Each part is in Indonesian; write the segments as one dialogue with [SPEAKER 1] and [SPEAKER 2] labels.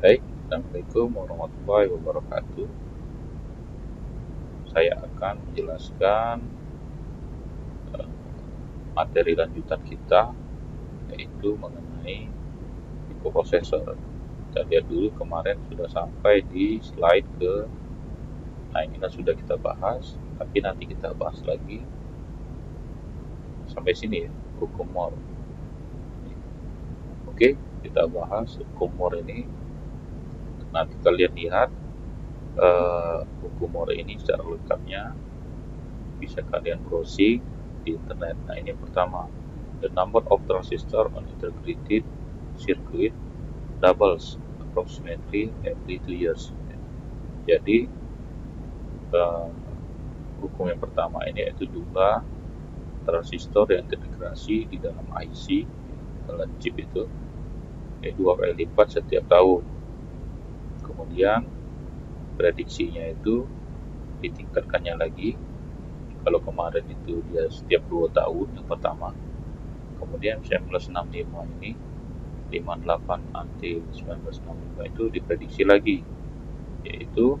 [SPEAKER 1] Baik, Assalamualaikum warahmatullahi wabarakatuh. Saya akan menjelaskan eh, materi lanjutan kita, yaitu mengenai mikroprosesor. Kita lihat dulu kemarin sudah sampai di slide ke, nah ini sudah kita bahas, tapi nanti kita bahas lagi sampai sini ya, hukum Moore. Oke, kita bahas hukum Moore ini. Nanti kalian lihat hukum Moore ini secara lengkapnya, bisa kalian browsing di internet. Nah, ini yang pertama, the number of transistor on integrated circuit doubles approximately every 2 years. Jadi hukum yang pertama ini yaitu jumlah transistor yang terintegrasi di dalam IC dalam chip itu 2 kali lipat setiap tahun. Kemudian prediksinya itu ditingkatkannya lagi. Kalau kemarin itu dia setiap 2 tahun yang pertama, kemudian 1965 ini 58 until 1965 itu diprediksi lagi, yaitu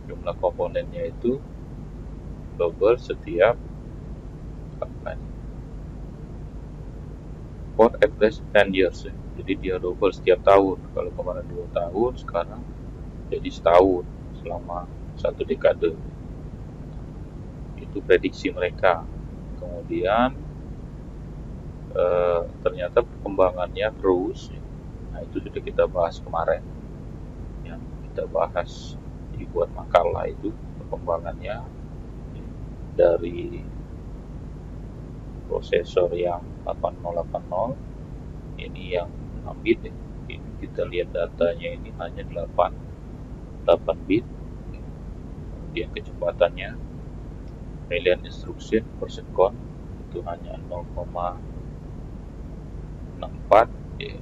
[SPEAKER 1] jumlah komponennya itu double setiap for at least 10 years. Jadi dia double setiap tahun. Kalau kemarin 2 tahun, sekarang jadi setahun selama 1 dekade. Itu prediksi mereka. Kemudian ternyata perkembangannya terus. Nah, itu sudah kita bahas kemarin. Yang kita bahas dibuat makalah itu perkembangannya dari prosesor yang 8080, ini yang 6 bit ya. Ini kita lihat datanya ini hanya 8 bit. Kemudian kecepatannya million instruction per second itu hanya 0,64 ya.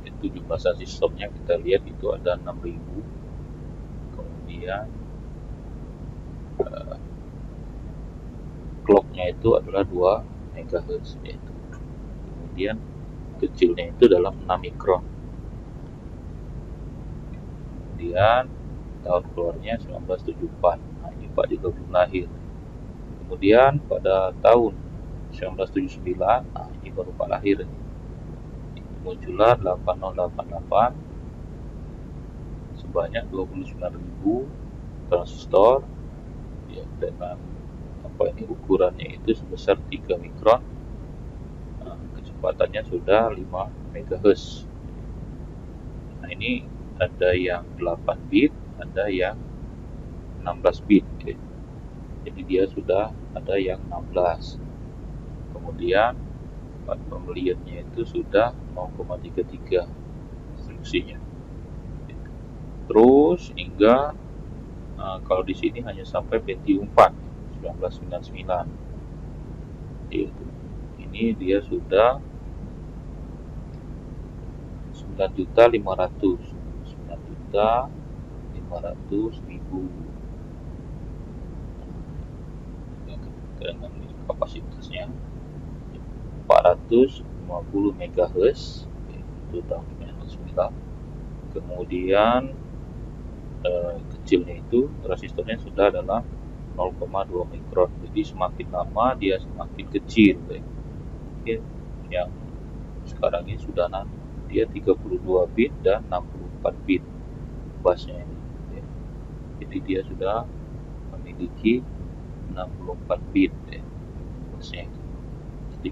[SPEAKER 1] Itu jumlah sistemnya kita lihat itu ada 6000. Kemudian clocknya itu adalah 2 MHz yaitu. Kemudian kecilnya itu dalam 6 mikron. Kemudian tahun keluarnya 1974. Nah, ini Pak juga belum lahir. Kemudian pada tahun 1979, nah ini baru Pak lahir. Muncullah 8088 sebanyak 29.000 transistor ya, dengan ukurannya itu sebesar 3 mikron. Nah, kecepatannya sudah 5 MHz. Nah, ini ada yang 8 bit, ada yang 16 bit ya. Jadi dia sudah ada yang 16. Kemudian pembeliannya itu sudah 0,33 instruksinya. Terus hingga kalau di sini hanya sampai Pentium 4 1999. Ini dia sudah 9.500.000 dengan kapasitasnya 450 MHz itu tahun 1999. Kemudian kecilnya itu transistornya sudah dalam 0,2 mikron. Jadi semakin lama dia semakin kecil. Oke, yang sekarang ini sudah dia 32 bit dan 64 bit busnya ini. Jadi dia sudah memiliki 64 bit busnya itu.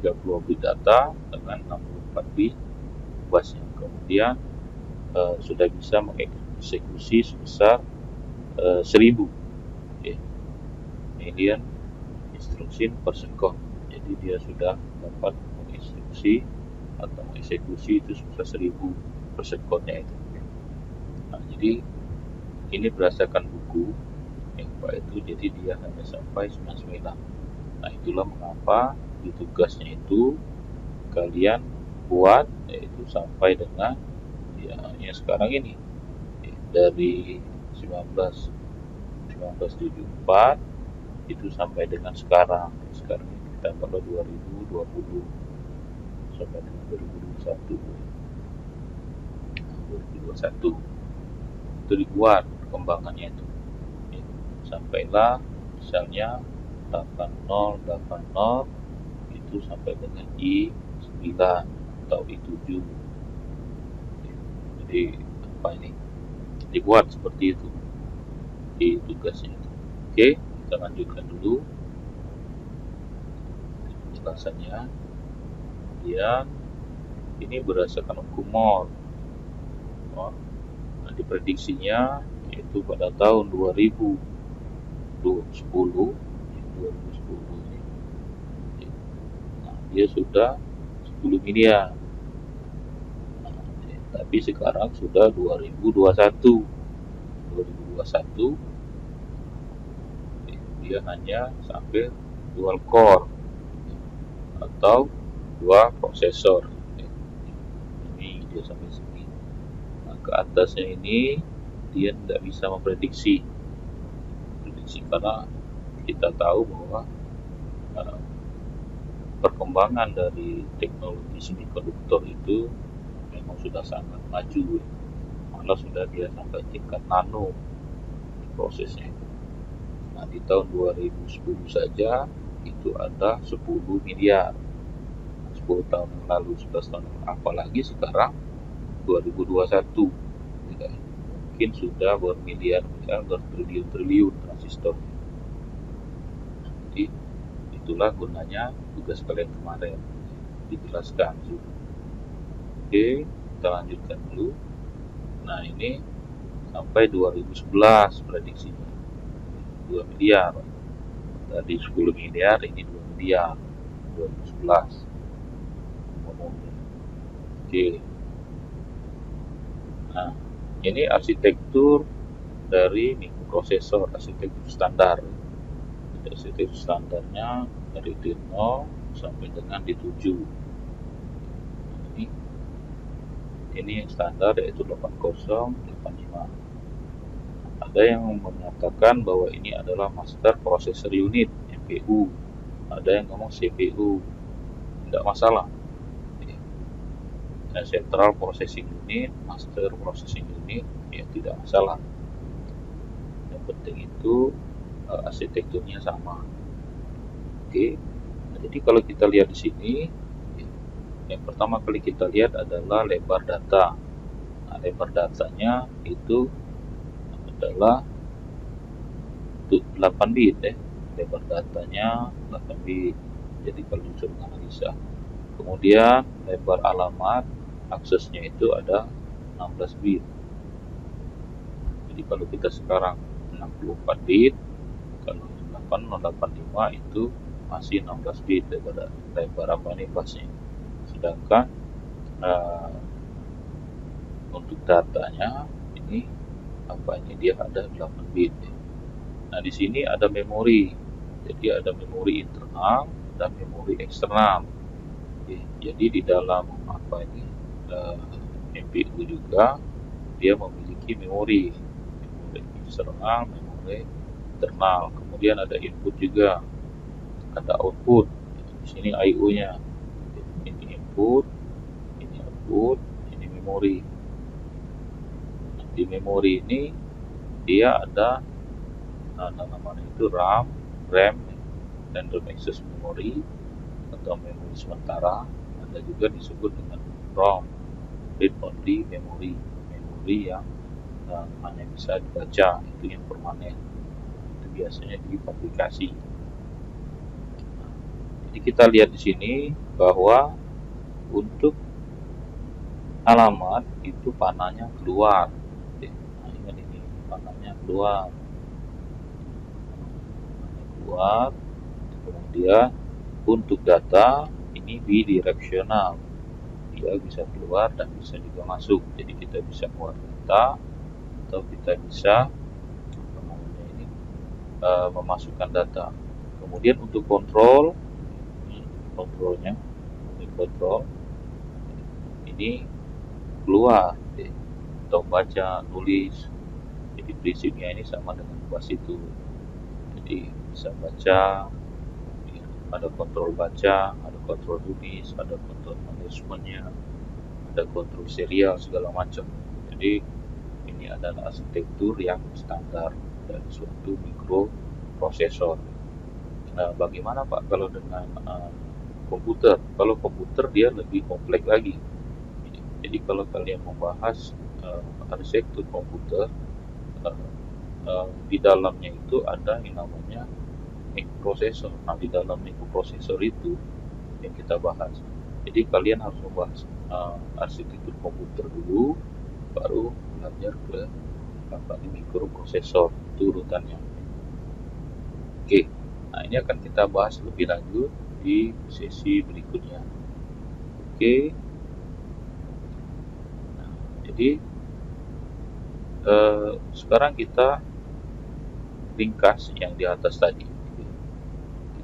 [SPEAKER 1] 30 bit data dengan 64 bit busnya. Kemudian sudah bisa mengeksekusi sebesar 1000 million instruction per second. Jadi dia sudah dapat menginstruksi atau mengeksekusi itu sebesar 1000 per secondnya itu. Nah, jadi ini berdasarkan buku yang Pak itu, jadi dia hanya sampai 99. Nah, itulah mengapa di tugasnya itu kalian buat yaitu sampai dengan yang sekarang ini dari 1974 itu sampai dengan sekarang ini kita pada 2020 sampai dengan 2021. 2021 itu dibuat perkembangannya itu, sampailah misalnya 8080 itu sampai dengan i9 atau i7. Jadi apa ini dibuat seperti itu di tugasnya itu. Oke, kita lanjutkan dulu penjelasannya. Kemudian ini berdasarkan hukum Moore. Nah, diprediksinya yaitu pada tahun 2010 ini, nah, dia sudah 10 miliar. Nah, tapi sekarang sudah 2021 dia hanya sampai dual core atau 2 prosesor. Ini dia sampai sini. Nah, ke atasnya ini dia tidak bisa memprediksi karena kita tahu bahwa perkembangan dari teknologi semikonduktor itu memang sudah sangat maju, malah sudah dia sampai tingkat nano prosesnya. Nah, di tahun 2010 saja itu ada 10 miliar, 10 tahun yang lalu, 11 tahun yang lalu. Apalagi sekarang 2021 ya, mungkin sudah bermiliar-miliar, bertriliun-triliun transistor. Jadi itulah gunanya tugas kalian kemarin dijelaskan. Oke, kita lanjutkan dulu. Nah, ini sampai 2011 prediksinya 2 miliar. Tadi 10 miliar, ini 2 miliar 2011 ngomongnya. Oke. Nah, ini arsitektur dari mikroprosesor, arsitektur standar. Arsitektur standarnya dari D0 sampai dengan D7. Ini yang standar yaitu 8085. Ada yang mengatakan bahwa ini adalah Master Processor Unit (MPU). Ada yang ngomong CPU. Tidak masalah. Central Processing Unit, Master Processing Unit, ya tidak masalah. Yang penting itu arsitekturnya sama. Oke. Nah, jadi kalau kita lihat di sini, yang pertama kali kita lihat adalah lebar data. Nah, lebar datanya itu adalah 8 bit ya. Lebar datanya 8 bit. Jadi kalau disuruh analisa. Kemudian lebar alamat aksesnya itu ada 16 bit. Jadi kalau kita sekarang 64 bit, kalau 8085 itu masih 16 bit lebar apa nih pasnya. Sedangkan untuk datanya ini apa ini dia ada 8 bit. Nah, di sini ada memori. Jadi ada memori internal dan memori eksternal. Jadi di dalam apa ini MPU juga dia memiliki memori eksternal, memori internal. Kemudian ada input juga, ada output. Di sini I/O-nya. Ini input, ini output, ini memori. Di memori ini dia ada namanya itu RAM, Random Access Memory atau memori sementara. Ada juga disebut dengan ROM, Read Only Memory, memori yang hanya bisa dibaca, itu yang permanen. Itu biasanya di aplikasi. Jadi kita lihat di sini bahwa untuk alamat itu panahnya keluar. Nah, ingat ini panahnya keluar. Kemudian untuk data ini bidirectional, dia bisa keluar dan bisa juga masuk. Jadi kita bisa keluar data atau kita bisa memasukkan data. Kemudian untuk kontrolnya, kontrol ini keluar atau baca, tulis. Jadi prinsipnya ini sama dengan pas itu. Jadi bisa baca, ada kontrol baca, ada kontrol tulis, ada kontrol manajemennya, ada kontrol serial segala macam. Jadi ini adalah arsitektur yang standar dari suatu mikroprosesor. Nah, bagaimana Pak kalau dengan komputer? Kalau komputer dia lebih kompleks lagi. Jadi kalau kalian membahas arsitektur komputer, di dalamnya itu ada yang namanya mikroprosesor. Nah, di dalam mikroprosesor itu yang kita bahas. Jadi kalian harus membahas arsitektur komputer dulu, baru belajar ke mikroprosesor, itu urutannya. Oke, nah ini akan kita bahas lebih lanjut di sesi berikutnya. Oke, nah, jadi sekarang kita ringkas yang di atas tadi.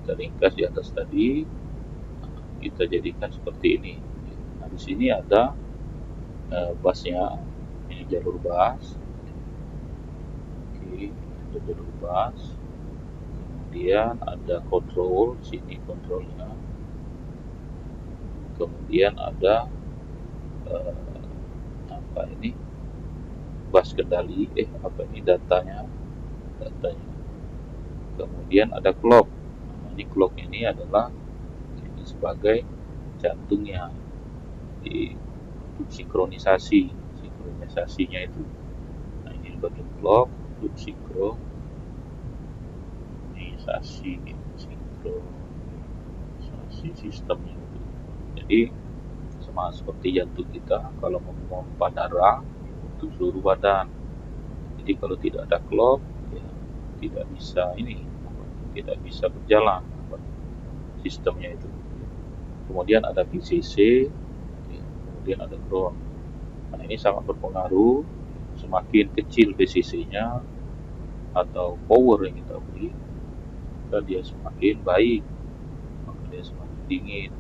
[SPEAKER 1] Kita ringkas di atas tadi, kita jadikan seperti ini. Nah, di sini ada busnya, ini jalur bus. Oke, ada jalur bus. Kemudian ada control, sini kontrolnya. Kemudian ada apa ini? Bus kendali, apa ini datanya. Kemudian ada clock. Nah, ini clock ini adalah ini sebagai jantungnya di sinkronisasinya itu. Nah, ini bagian clock untuk sinkronisasi sistemnya itu. Jadi sama seperti jantung kita kalau memompa darah untuk seluruh badan. Jadi kalau tidak ada clock, ya tidak bisa berjalan sistemnya itu. Kemudian ada VCC, kemudian ada ground. Nah, ini sangat berpengaruh. Semakin kecil VCC-nya atau power yang kita beri, maka dia semakin baik, maka dia semakin dingin,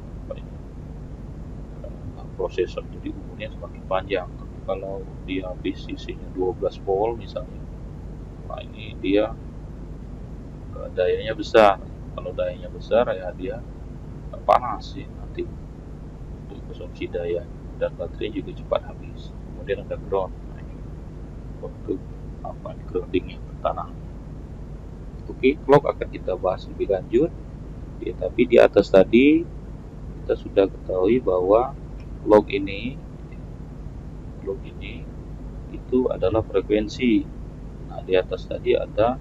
[SPEAKER 1] prosesor jadi umurnya semakin panjang. Tapi kalau dia VCC-nya 12 volt misalnya, nah ini dia dayanya besar. Kalau dayanya besar ya dia panas sih nanti untuk konsumsi daya, dan baterai juga cepat habis. Kemudian ada ground, nah, ini untuk groundingnya ke tanah. Oke, clock akan kita bahas lebih lanjut. Ya, tapi di atas tadi kita sudah ketahui bahwa clock ini itu adalah frekuensi. Nah, di atas tadi ada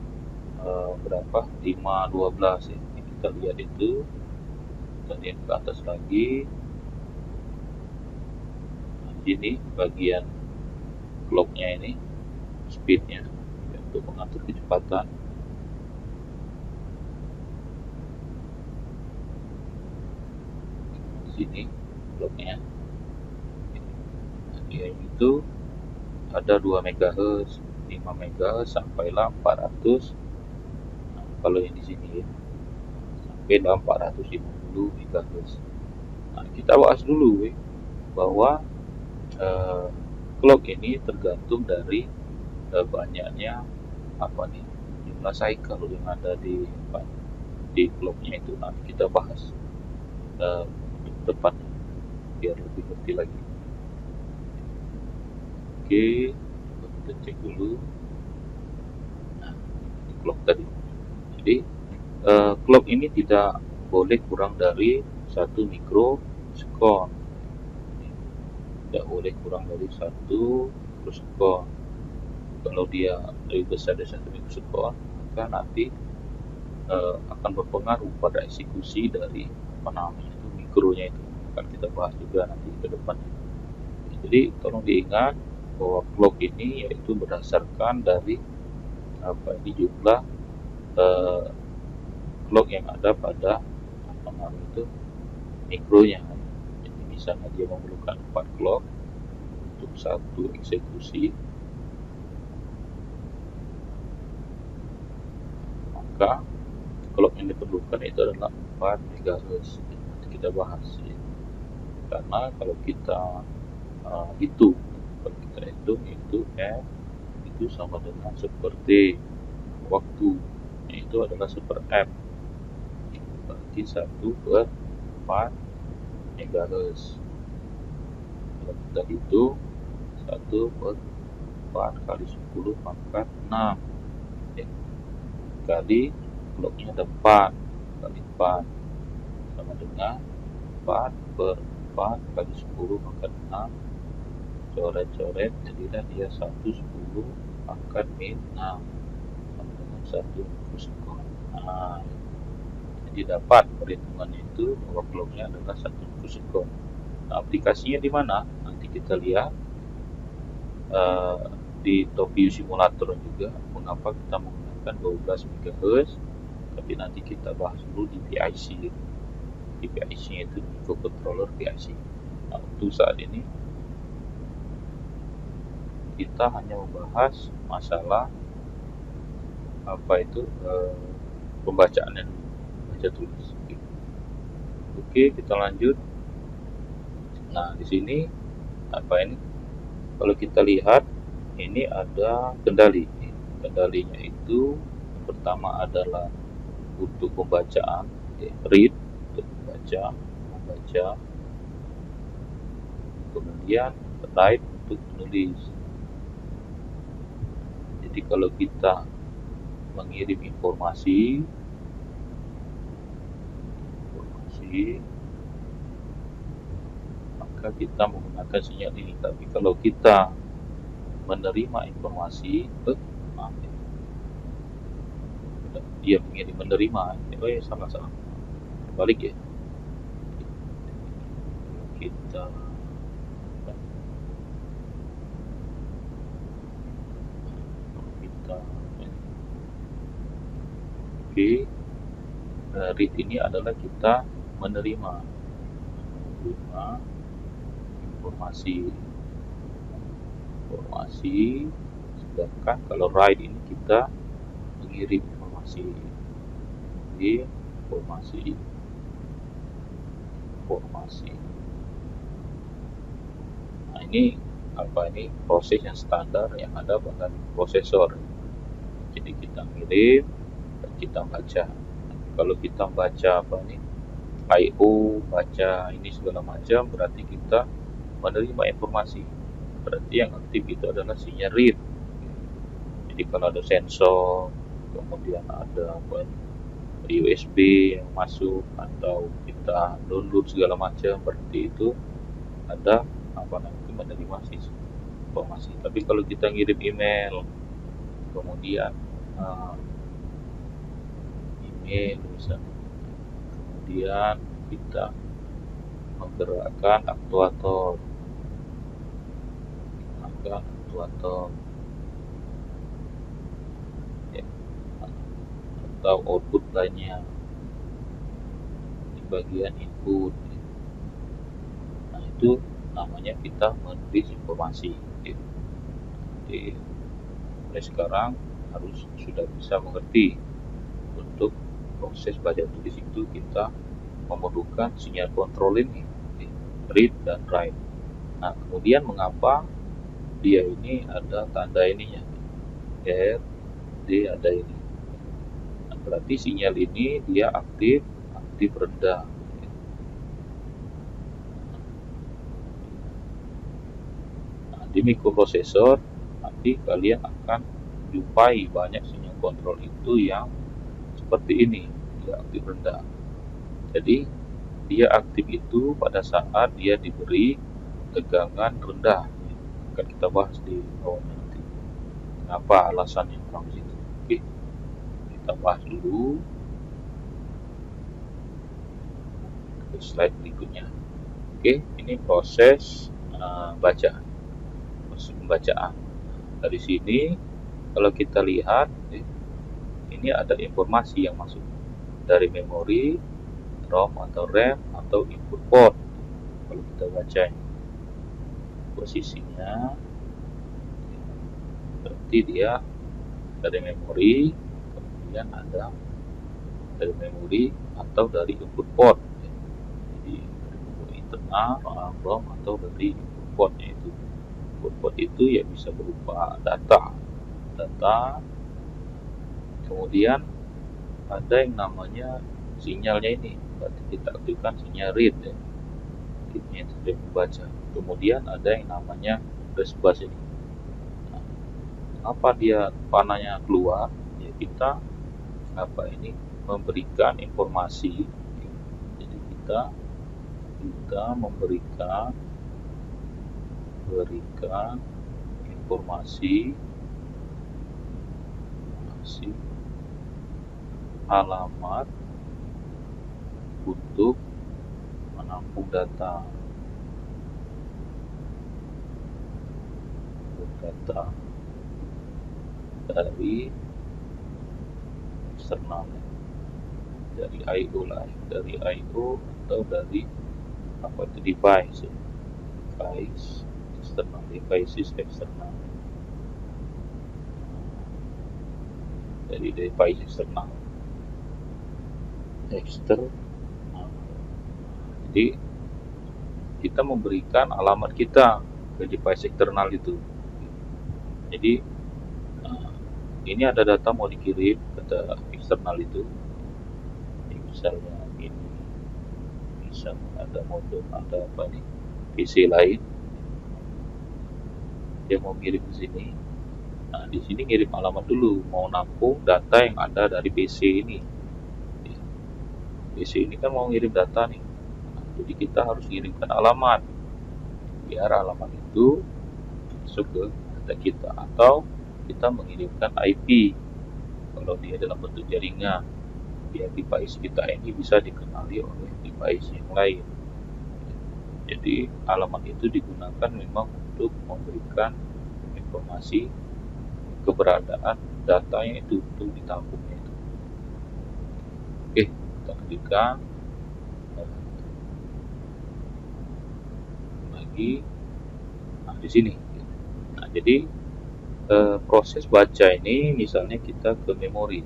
[SPEAKER 1] berapa? 5, 12 ya. Kita lihat itu. Kita lihat ke atas lagi. Nah, ini bagian clocknya ini, speednya ya, untuk mengatur kecepatan. Di sini clocknya. Nah, dia itu ada 2 MHz, 5 MHz sampailah 400. Nah, kalau yang di sini ya, sampai 450 MHz. Nah, kita bahas dulu bahwa clock ini tergantung dari banyaknya jumlah cycle yang ada di clocknya itu. Nanti kita bahas untuk depan biar lebih ngerti lagi. Oke, kita cek dulu. Nah, ini clock tadi. Jadi clock ini tidak boleh kurang dari 1 mikrosekon. Tidak boleh kurang dari 1 mikrosekon. Kalau dia lebih besar dari 1 mikrosekon, maka nanti akan berpengaruh pada eksekusi dari itu mikronya itu. Akan kita bahas juga nanti ke depan. Jadi tolong diingat bahwa clock ini yaitu berdasarkan dari jumlah clock yang ada pada itu mikronya. Jadi misalnya dia memerlukan 4 clock untuk satu eksekusi, maka clock yang diperlukan itu adalah 4 MHz. Nanti kita bahas ya. Karena kalau kita hitung itu F itu sama dengan seperti waktu, itu adalah super M, berarti 1/4 MHz. Kalau kita hitung 1/4 4 kali 10 pangkat 6 ya. Kali clocknya ada 4 kali 4 sama dengan 4 per 4 kali 10 pangkat 6, coret-coret jadilah dia 110 pangkat min 6 sama dengan 1 sekon. Nah, jadi dapat perhitungannya itu bahwa clocknya adalah 1 sekon. Nah, aplikasinya di mana? Nanti kita lihat di TopView Simulator juga mengapa kita menggunakan 12 MHz, tapi nanti kita bahas dulu di PIC. Di PIC itu microcontroller PIC. Nah, untuk saat ini kita hanya membahas masalah apa itu pembacaan dan baca tulis. Oke, kita lanjut. Nah, di sini apa ini? Kalau kita lihat ini ada kendali. Kendalinya itu yang pertama adalah untuk pembacaan, read untuk membaca, kemudian write untuk menulis. Jadi kalau kita mengirim informasi maka kita menggunakan sinyal ini. Tapi kalau kita menerima informasi, dia mengirim menerima, salah balik ya. Kita read ini adalah kita menerima informasi, sedangkan kalau write ini kita mengirim informasi. Nah, ini proses yang standar yang ada pada prosesor. Jadi kita ngirim dan kita baca. Kalau kita baca I/O, baca ini segala macam, berarti kita menerima informasi. Berarti yang aktif itu adalah sinyal read. Jadi kalau ada sensor, kemudian ada USB yang masuk atau kita download segala macam, berarti itu ada menerima informasi. Tapi kalau kita ngirim email, kemudian misalnya, kemudian kita menggerakkan aktuator ya, atau output lainnya di bagian input. Nah, itu namanya kita menulis informasi. Jadi mulai sekarang sudah bisa mengerti untuk proses baca tulis itu kita memerlukan sinyal kontrol ini, read dan write. Nah, kemudian mengapa dia ini ada tanda ininya, R, D ada ini. Nah, berarti sinyal ini dia aktif rendah. Nah, di mikroprosesor nanti kalian akan jumpai banyak sinyal kontrol itu yang seperti ini, dia aktif rendah. Jadi dia aktif itu pada saat dia diberi tegangan rendah. Akan kita bahas di bawahnya nanti. Kenapa alasannya kurang di situ? Oke, kita bahas dulu ke slide berikutnya. Oke, ini proses pembacaan. Dari sini kalau kita lihat ini ada informasi yang masuk dari memori, ROM atau RAM atau input port. Kalau kita baca posisinya, berarti dia dari memori, kemudian ada dari memori atau dari input port. Jadi dari memori internal, ROM atau dari input port. Yaitu input port itu ya bisa berupa data. Kemudian ada yang namanya sinyalnya ini, berarti kita aktifkan sinyal read ya. Readnya itu dia membaca. Kemudian ada yang namanya resbus ini. Nah, Apa dia panahnya keluar, ya kita memberikan informasi. Jadi kita memberikan informasi alamat untuk menampung data dari eksternal, dari I/O atau dari device eksternal, devices eksternal, dari device eksternal. Jadi kita memberikan alamat kita ke device eksternal itu. Jadi ini ada data mau dikirim ke eksternal itu. Misalnya ini, ada modem, ada PC lain, dia mau kirim ke sini. Nah, di sini ngirim alamat dulu, mau nampung data yang ada dari PC ini. PC ini kan mau ngirim data nih. Nah, jadi kita harus kirimkan alamat, biar alamat itu masuk ke data kita, atau kita mengirimkan IP kalau dia dalam bentuk jaringan, biar device kita ini bisa dikenali oleh device yang lain. Jadi alamat itu digunakan memang untuk memberikan informasi keberadaan datanya itu, untuk ditampungnya itu. Oke, kita lanjutkan lagi. Nah, di sini. Nah, jadi proses baca ini, misalnya kita ke memori.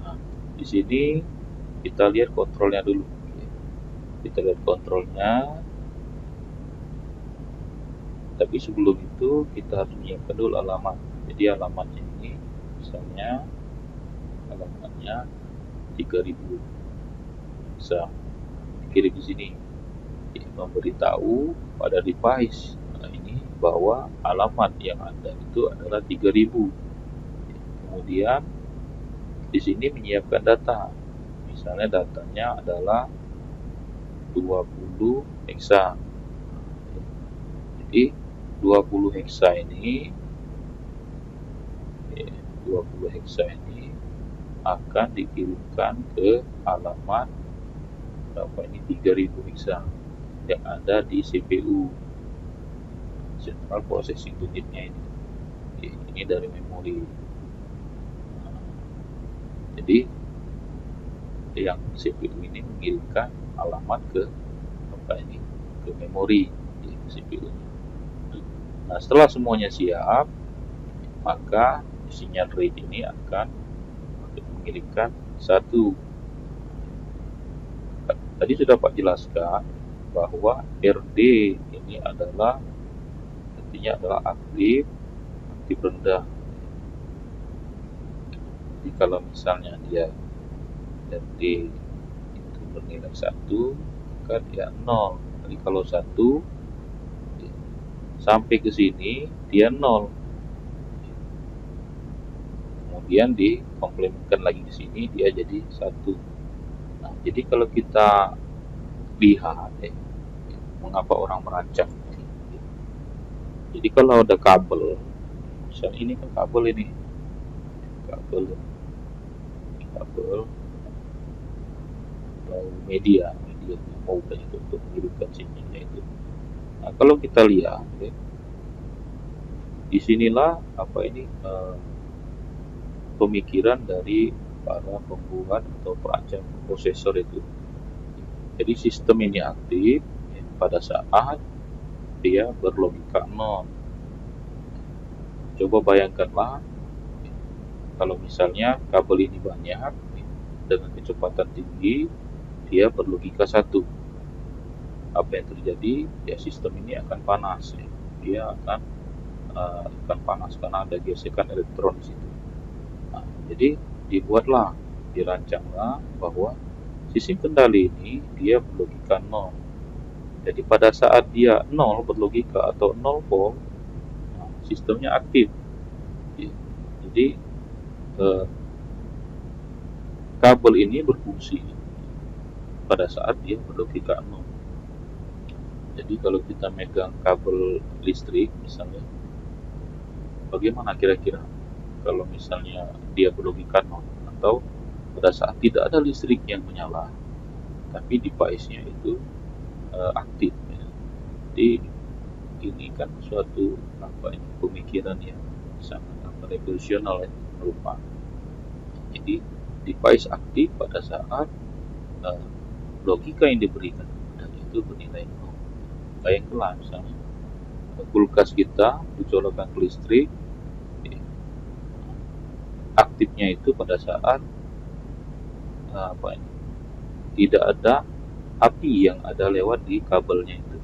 [SPEAKER 1] Nah, di sini kita lihat kontrolnya dulu. Kita lihat kontrolnya. Tapi sebelum itu kita harus menyiapkan dulu alamat. Jadi alamatnya ini, misalnya alamatnya 3000, bisa kirim di sini. Memberitahu pada device ini bahwa alamat yang ada itu adalah 3000. Kemudian di sini menyiapkan data. Misalnya datanya adalah 20 heksa. Jadi 20 heksa ini 'akan dikirimkan ke alamat 3000 heksa yang ada di CPU, Central Processing Unit-nya ini. Ini dari memori. Jadi yang CPU ini mengirimkan alamat ke memori di CPU. Nah, setelah semuanya siap, maka sinyal read ini akan mengirimkan satu. Tadi sudah Pak jelaskan bahwa RD ini artinya adalah aktif rendah. Jadi kalau misalnya dia RD itu bernilai 1, maka dia 0. Jadi kalau 1 sampai ke sini dia 0. Kemudian dikomplementkan lagi di sini, dia jadi 1. Nah, jadi kalau kita lihat mengapa orang merancang. Jadi kalau ada kabel, misalnya ini kan kabel media mau untuk menghidupkan sinyalnya itu. Nah, kalau kita lihat disinilah pemikiran dari para pembuat atau perancang prosesor itu. Jadi sistem ini aktif pada saat dia berlogika 0. Coba bayangkanlah kalau misalnya kabel ini banyak dengan kecepatan tinggi, dia berlogika 1. Apa yang terjadi? Ya, sistem ini akan panas. Dia akan panas karena ada gesekan elektron di situ. Nah, jadi dirancanglah bahwa sistem kendali ini dia berlogika 0. Jadi pada saat dia 0 berlogika atau 0 volt, sistemnya aktif. Ya. Jadi kabel ini berfungsi pada saat dia berlogika 0. Jadi kalau kita megang kabel listrik misalnya, bagaimana kira-kira kalau misalnya dia berlogika 0 atau pada saat tidak ada listrik yang menyala tapi device-nya itu aktif ya. Jadi ini kan suatu pemikiran yang sangat revolusional ya, berupa. Jadi device aktif pada saat logika yang diberikan dan itu bernilai 0. Bayangkanlah misalnya kulkas kita dicolokkan ke listrik, aktifnya itu pada saat tidak ada api yang ada lewat di kabelnya itu.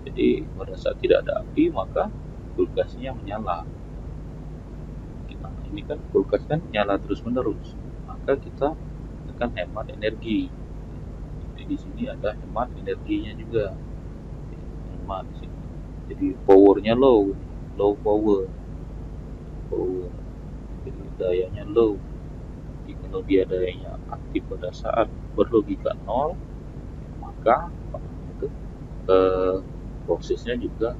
[SPEAKER 1] Jadi pada saat tidak ada api maka kulkasnya menyala. Ini kan kulkas kan nyala terus menerus, maka kita akan hemat energi. Jadi di sini ada hemat energinya juga, hemat di sini. Jadi powernya low power. Jadi dayanya low. Jadi kalau dia dayanya aktif pada saat berlogika 0, maka itu prosesnya juga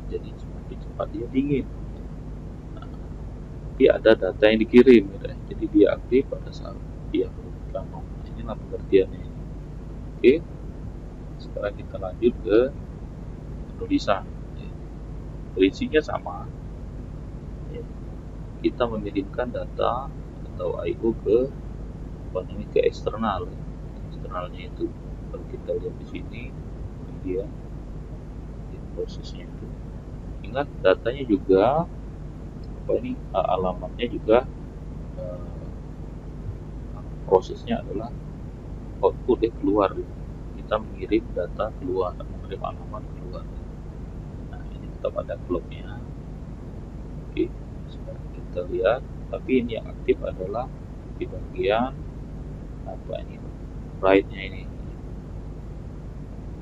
[SPEAKER 1] jadi semakin cepat dia dingin. Tapi ada data yang dikirim gitu. Jadi dia aktif pada saat dia berlogika 0. Inilah pengertiannya. Oke, sekarang kita lanjut ke penulisan. Prinsipnya sama. Kita mengirimkan data atau I/O ke eksternal. Eksternalnya itu kalau kita lihat di sini dia prosesnya itu. Ingat datanya juga alamatnya juga prosesnya adalah output keluar. Kita mengirim data keluar, mengirim alamat keluar. Nah ini tetap ada clocknya. Oke, sekarang kita lihat. Tapi ini yang aktif adalah di bagian write-nya ini.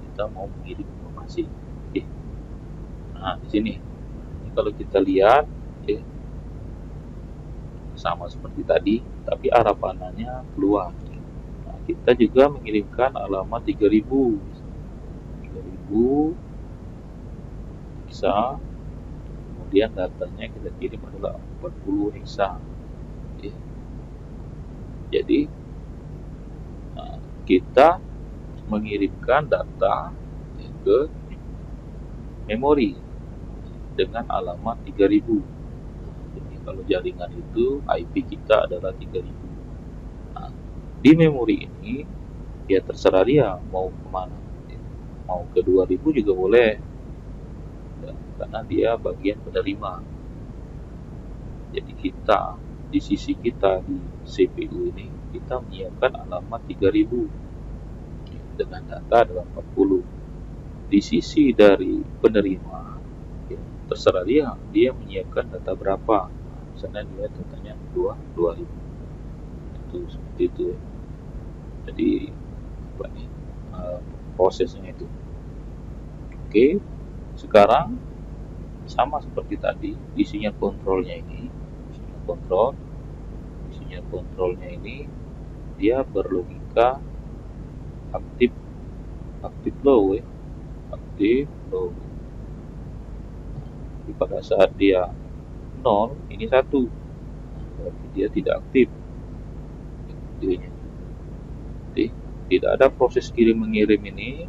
[SPEAKER 1] Kita mau mengirim informasi. Oke. Nah di sini. Ini kalau kita lihat, sama seperti tadi, tapi arah panahnya keluar. Nah, kita juga mengirimkan alamat 3000 bisa, kemudian datanya kita kirim adalah 40 hexa. Jadi kita mengirimkan data ke memori dengan alamat 3000. Jadi kalau jaringan itu IP kita adalah 3000. Nah, di memori ini ya terserah dia mau kemana, mau ke 2000 juga boleh ya, karena dia bagian penerima. Jadi kita di sisi kita di CPU ini kita menyiapkan alamat 3000 dengan data adalah 40. Di sisi dari penerima ya, terserah dia menyiapkan data berapa. Misalnya dia datanya 2000 itu seperti itu ya. Jadi prosesnya itu. Oke, sekarang sama seperti tadi, isinya kontrolnya ini dia berlogika aktif low ya, aktif low. Jadi pada saat dia 0 ini 1, berarti dia tidak aktif. Jadi tidak ada proses kirim mengirim ini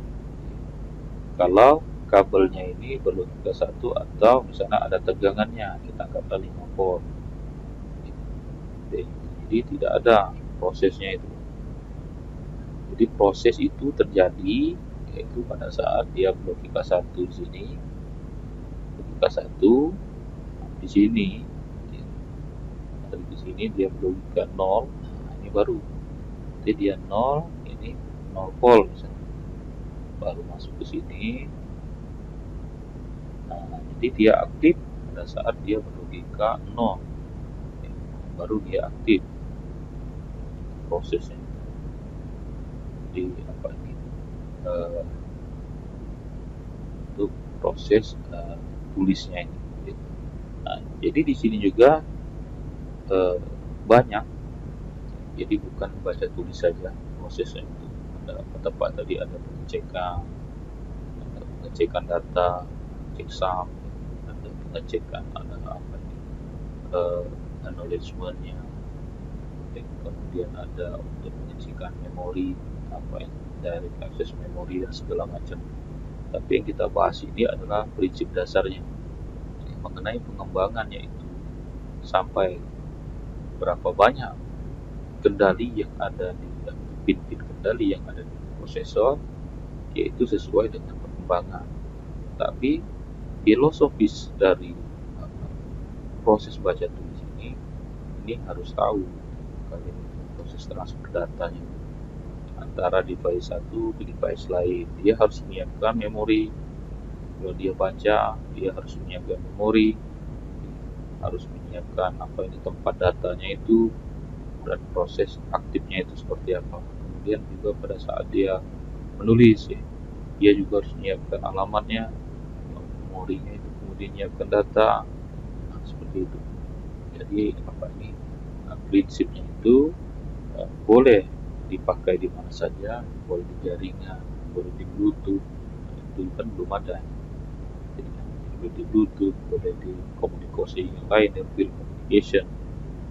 [SPEAKER 1] kalau kabelnya ini berlogika 1 atau misalnya ada tegangannya, kita anggaplah 5 volt. Jadi tidak ada prosesnya itu. Jadi proses itu terjadi yaitu pada saat dia berlogika 1 di sini, logika 1 di sini, di sini dia berlogika 0. Nah, ini baru. Jadi dia 0, ini 0 volt misalnya. Baru masuk ke sini. Nah, jadi dia aktif pada saat dia berlogika 0. Baru dia aktif prosesnya. Jadi apa ini? Untuk proses tulisnya ini. Nah, jadi di sini juga banyak, jadi bukan baca tulis saja prosesnya itu. Ada tempat tadi ada pengecekan data, checksum, ada pengecekan, ada apa ini, acknowledgement-nya, kemudian ada untuk pengecekan memori, apa yang direct access memory dan segala macam. Tapi yang kita bahas ini adalah prinsip dasarnya mengenai pengembangannya itu, sampai berapa banyak kendali yang ada di pin-pin kendali yang ada di prosesor, yaitu sesuai dengan perkembangan. Tapi filosofis dari proses baca tulis ini harus tahu kalian proses transfer datanya antara device satu ke device lain. Dia harus menyiapkan memori. Kalau dia baca, dia harus menyiapkan memori, harus menyiapkan apa ini tempat datanya itu, dan proses aktifnya itu seperti apa. Kemudian juga pada saat dia menulis, ya, dia juga harus menyiapkan alamatnya, memorinya itu, kemudian menyiapkan data, nah, seperti itu. Jadi apa ini prinsipnya itu boleh dipakai di mana saja, boleh di jaringan, boleh di Bluetooth, itu kan belum ada. Jadi boleh di Bluetooth, boleh di komunikasi yang lain, field communication.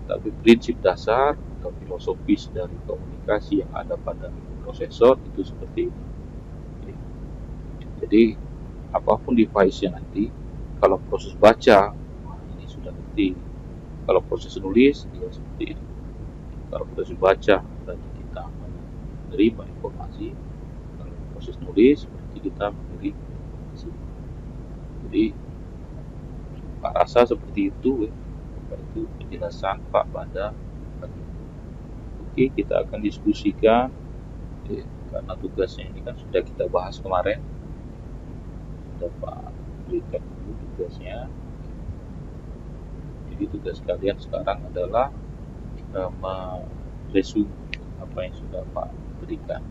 [SPEAKER 1] Tapi prinsip dasar atau filosofis dari komunikasi yang ada pada prosesor itu seperti ini. Jadi apapun device-nya nanti, kalau proses baca, ini sudah ngerti. Kalau proses nulis, dia seperti ini. Kalau proses baca, berarti kita menerima informasi. Kalau proses nulis, berarti kita memberi informasi. Jadi Pak rasa seperti itu, itu penjelasan Pak pada. Oke, kita akan diskusikan, karena tugasnya ini kan sudah kita bahas kemarin, sudah Pak berikan dulu tugasnya. Jadi tugas kalian sekarang adalah meresume apa yang sudah Pak berikan.